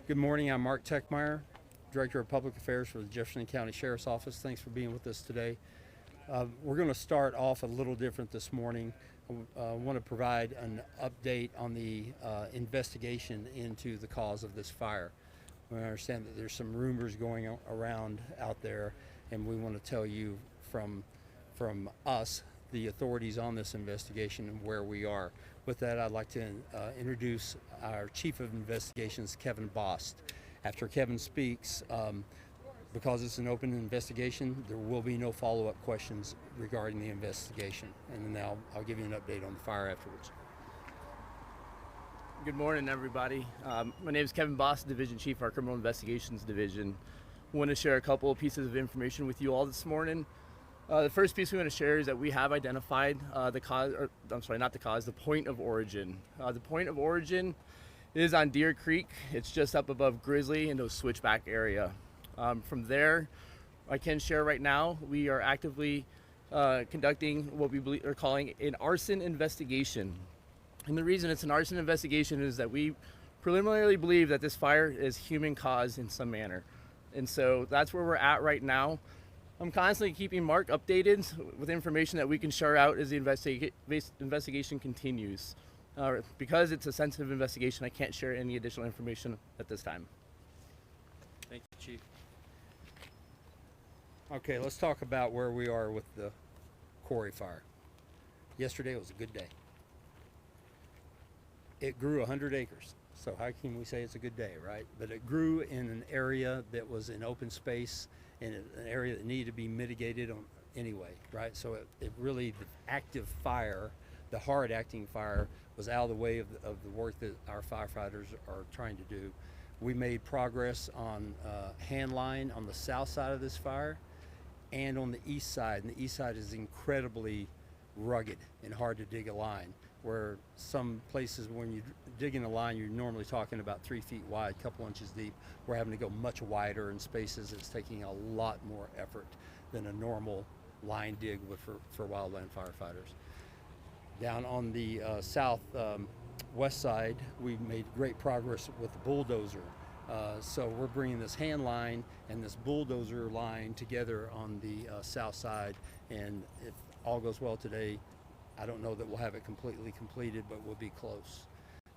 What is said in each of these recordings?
Good morning. I'm Mark Techmeyer, Director of Public Affairs for the Jefferson County Sheriff's Office. Thanks for being with us today. We're going to start off a little different this morning. I want to provide an update on the investigation into the cause of this fire. We understand that there's some rumors going around out there, and we want to tell you from us, the authorities on this investigation, and where we are. With that, I'd like to introduce our Chief of Investigations, Kevin Bost. After Kevin speaks, because it's an open investigation, there will be no follow-up questions regarding the investigation. And then I'll give you an update on the fire afterwards. Good morning, everybody. My name is Kevin Bost, Division Chief of our Criminal Investigations Division. I want to share a couple of pieces of information with you all this morning. The first piece we want to share is that we have identified the point of origin. The point of origin is on Deer Creek. It's just up above Grizzly in those switchback area. From there, I can share right now, we are actively conducting what we are calling an arson investigation. And the reason it's an arson investigation is that we preliminarily believe that this fire is human caused in some manner. And so that's where we're at right now. I'm constantly keeping Mark updated with information that we can share out as the investigation continues. Because it's a sensitive investigation, I can't share any additional information at this time. Thank you, Chief. Okay, let's talk about where we are with the Quarry Fire. Yesterday was a good day. It grew 100 acres. So how can we say it's a good day, right? But it grew in an area that was in open space, in an area that needed to be mitigated on anyway, right? So it really, the active fire, the hard acting fire, was out of the way of the work that our firefighters are trying to do. We made progress on hand line on the south side of this fire and on the east side. And the east side is incredibly rugged and hard to dig a line, where some places when you dig in a line, you're normally talking about 3 feet wide, a couple inches deep. We're having to go much wider in spaces. It's taking a lot more effort than a normal line dig for wildland firefighters. Down on the south west side, we've made great progress with the bulldozer. So we're bringing this hand line and this bulldozer line together on the south side, and if all goes well today, I don't know that we'll have it completely completed, but we'll be close.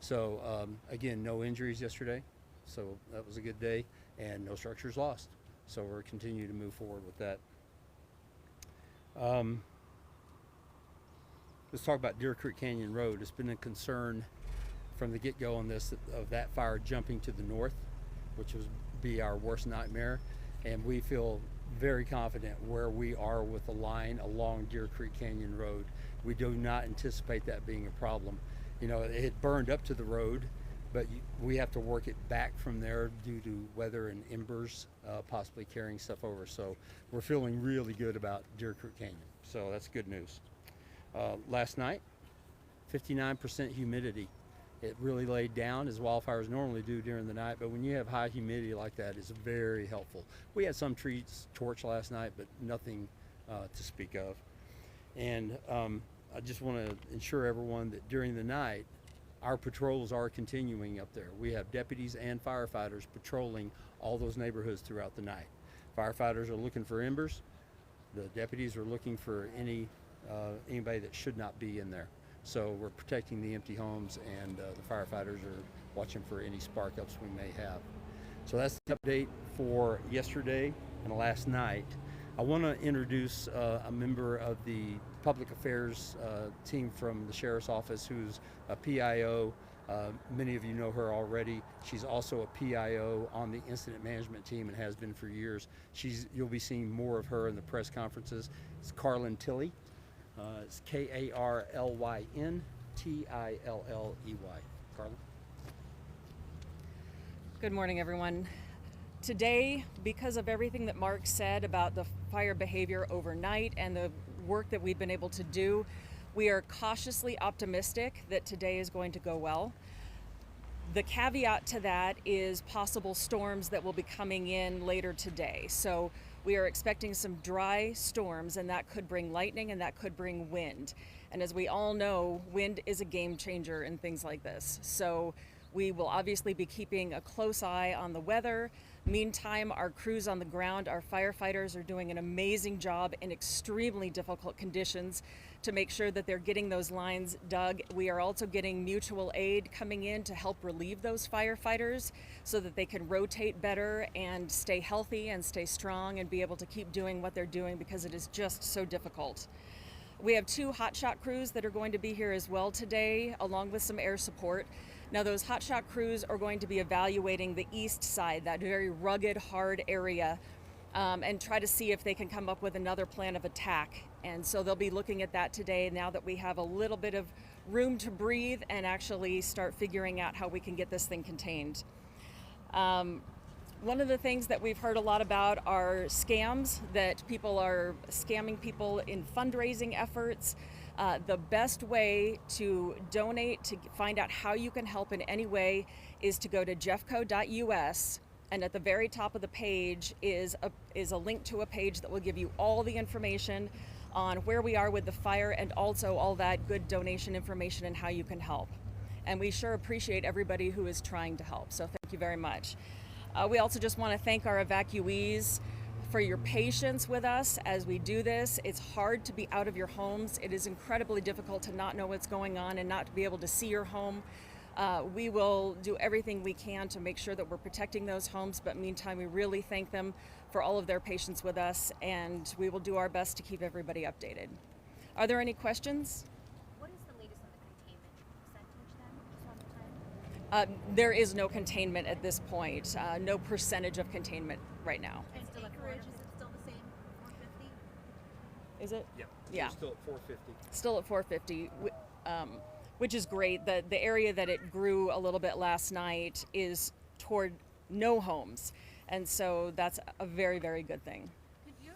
So again, no injuries yesterday, so that was a good day, and no structures lost. So we're continuing to move forward with that. Let's talk about Deer Creek Canyon Road. It's been a concern from the get-go on this of that fire jumping to the north, which would be our worst nightmare, and we feel very confident where we are with the line along Deer Creek Canyon Road. We do not anticipate that being a problem. You know, it burned up to the road, but we have to work it back from there due to weather and embers possibly carrying stuff over. So we're feeling really good about Deer Creek Canyon. So that's good news. Last night, 59% humidity. It really laid down, as wildfires normally do during the night, but when you have high humidity like that, it's very helpful. We had some trees torched last night, but nothing to speak of. And I just want to ensure everyone that during the night, our patrols are continuing up there. We have deputies and firefighters patrolling all those neighborhoods throughout the night. Firefighters are looking for embers. The deputies are looking for anybody that should not be in there. So we're protecting the empty homes, and the firefighters are watching for any spark ups we may have. So that's the update for yesterday and last night. I want to introduce a member of the public affairs team from the Sheriff's Office who's a PIO. Many of you know her already. She's also a PIO on the incident management team and has been for years. You'll be seeing more of her in the press conferences. It's Carlyn Tilley. It's Karlyn Tilley. Carlyn. Good morning, everyone. Today, because of everything that Mark said about the fire behavior overnight and the work that we've been able to do, we are cautiously optimistic that today is going to go well. The caveat to that is possible storms that will be coming in later today. So we are expecting some dry storms, and that could bring lightning and that could bring wind. And as we all know, wind is a game changer in things like this. So We will obviously be keeping a close eye on the weather. Meantime, our crews on the ground, our firefighters are doing an amazing job in extremely difficult conditions to make sure that they're getting those lines dug. We are also getting mutual aid coming in to help relieve those firefighters so that they can rotate better and stay healthy and stay strong and be able to keep doing what they're doing, because it is just so difficult. We have 2 hotshot crews that are going to be here as well today, along with some air support. Now, those hotshot crews are going to be evaluating the east side, that very rugged, hard area, and try to see if they can come up with another plan of attack. And so they'll be looking at that today, now that we have a little bit of room to breathe and actually start figuring out how we can get this thing contained. One of the things that we've heard a lot about are scams, that people are scamming people in fundraising efforts. The best way to donate, to find out how you can help in any way, is to go to jeffco.us, and at the very top of the page is a link to a page that will give you all the information on where we are with the fire, and also all that good donation information and how you can help. And we sure appreciate everybody who is trying to help, so thank you very much. We also just want to thank our evacuees for your patience with us as we do this. It's hard to be out of your homes. It is incredibly difficult to not know what's going on and not to be able to see your home. We will do everything we can to make sure that we're protecting those homes, but meantime, we really thank them for all of their patience with us, and we will do our best to keep everybody updated. Are there any questions? What is the latest on the containment percentage then? Just one more time. There is no containment at this point, no percentage of containment right now. And acreage, is it still the same, 450? Is it? Yeah. Yeah. We're still at 450. Still at 450, which is great. The area that it grew a little bit last night is toward no homes, and so that's a very, very good thing. Could you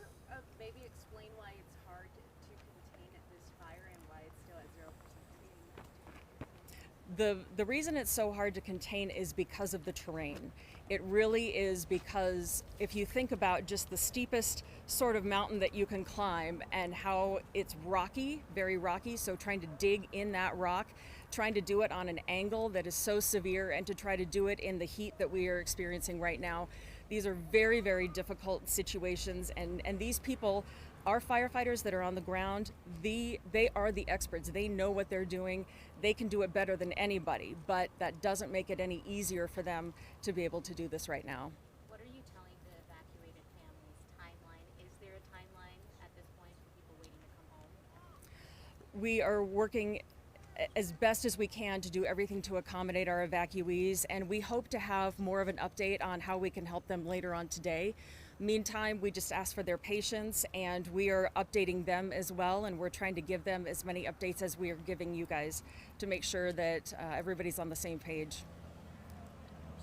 maybe explain why it's hard to contain this fire and why it's still at 0%? The reason it's so hard to contain is because of the terrain. It really is, because if you think about just the steepest sort of mountain that you can climb and how it's rocky, very rocky, so trying to dig in that rock, trying to do it on an angle that is so severe, and to try to do it in the heat that we are experiencing right now, these are very, very difficult situations, and these people, our firefighters that are on the ground, they are the experts. They know what they're doing. They can do it better than anybody, but that doesn't make it any easier for them to be able to do this right now. What are you telling the evacuated families' timeline? Is there a timeline at this point for people waiting to come home? We are working as best as we can to do everything to accommodate our evacuees, and we hope to have more of an update on how we can help them later on today. Meantime, we just ask for their patience, and we are updating them as well, and we're trying to give them as many updates as we are giving you guys to make sure that everybody's on the same page.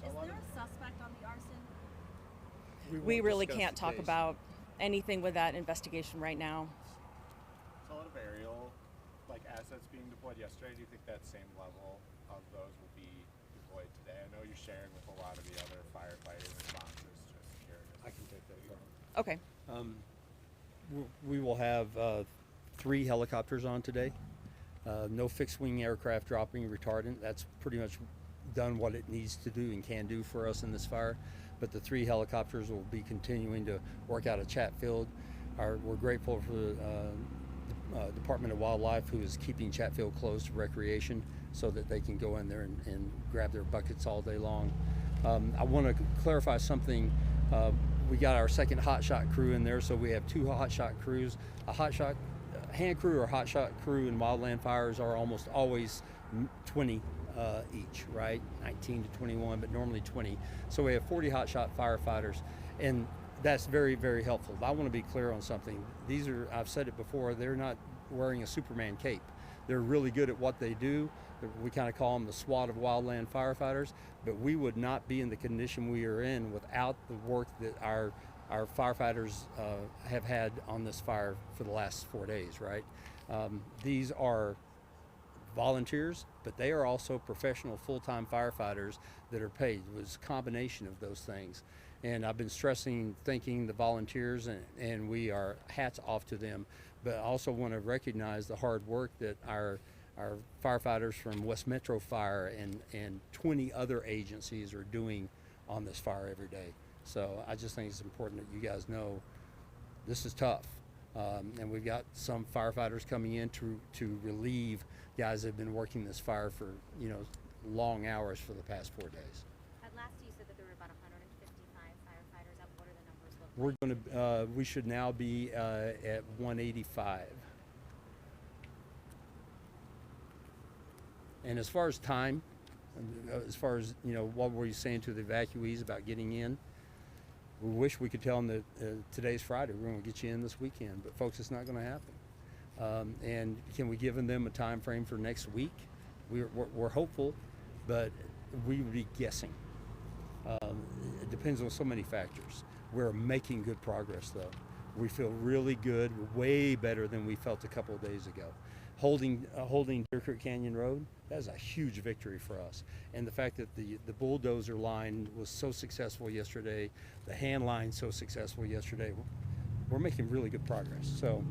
Is there a suspect on the arson? We really can't talk about anything with that investigation right now. So a lot of aerial assets being deployed yesterday. Do you think that same level of those will be deployed today? I know you're sharing with a lot of the other firefighting responses. Just curious. I can take that. Okay. We will have 3 helicopters on today. No fixed-wing aircraft dropping retardant. That's pretty much done what it needs to do and can do for us in this fire. But the 3 helicopters will be continuing to work out of Chatfield. We're grateful for the Department of Wildlife, who is keeping Chatfield closed to recreation so that they can go in there and grab their buckets all day long. I want to clarify something. We got our second hotshot crew in there, so we have 2 hotshot crews. A hotshot hand crew or hotshot crew in wildland fires are almost always 20 each, right? 19 to 21, but normally 20. So we have 40 hotshot firefighters, and that's very, very helpful. But I want to be clear on something. These are, I've said it before, they're not wearing a Superman cape. They're really good at what they do. We kind of call them the SWAT of wildland firefighters, but we would not be in the condition we are in without the work that our firefighters have had on this fire for the last 4 days, right? These are volunteers, but they are also professional full-time firefighters that are paid. It was a combination of those things. And I've been thanking the volunteers, and we are hats off to them. But I also want to recognize the hard work that our our firefighters from West Metro Fire and 20 other agencies are doing on this fire every day. So I just think it's important that you guys know this is tough. And we've got some firefighters coming in to relieve guys that have been working this fire for, long hours for the past 4 days. At last you said that there were about 155 firefighters out. What are the numbers look like? We should now be at 185. And as far as time, as far as, what were you saying to the evacuees about getting in? We wish we could tell them that today's Friday, we're going to get you in this weekend, but folks, it's not going to happen. And can we give them a time frame for next week? We're hopeful, but we would be guessing. It depends on so many factors. We're making good progress, though. We feel really good, way better than we felt a couple of days ago. Holding Deer Creek Canyon Road, that is a huge victory for us. And the fact that the bulldozer line was so successful yesterday, the hand line so successful yesterday, we're making really good progress. So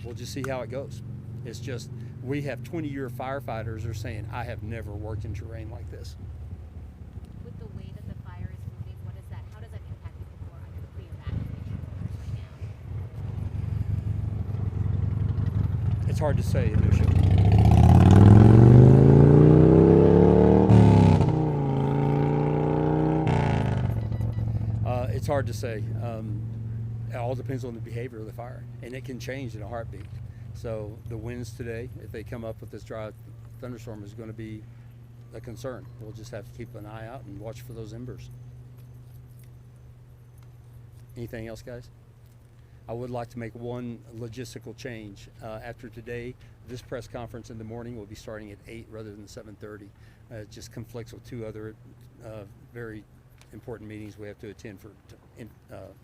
we'll just see how it goes. It's just, we have 20-year firefighters are saying, I have never worked in terrain like this. With the way that the fire is moving, how does that impact people who are under the pre-evacuation orders right now? It's hard to say, Anusha. It's hard to say. It all depends on the behavior of the fire, and it can change in a heartbeat. So the winds today, if they come up with this dry thunderstorm, is going to be a concern. We'll just have to keep an eye out and watch for those embers. Anything else, guys? I would like to make one logistical change. After today, this press conference in the morning will be starting at 8 rather than 7:30. It just conflicts with two other very important meetings we have to attend for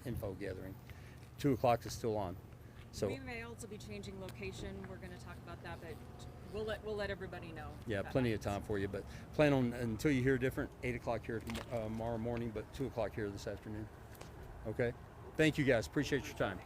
info gathering. 2 o'clock is still on. So We may also be changing location. We're going to talk about that, but we'll let everybody know. yeah, plenty of time for you, but plan on, until you hear different, 8 o'clock here tomorrow morning, but 2 o'clock here this afternoon. Okay? Thank you guys. Appreciate your time.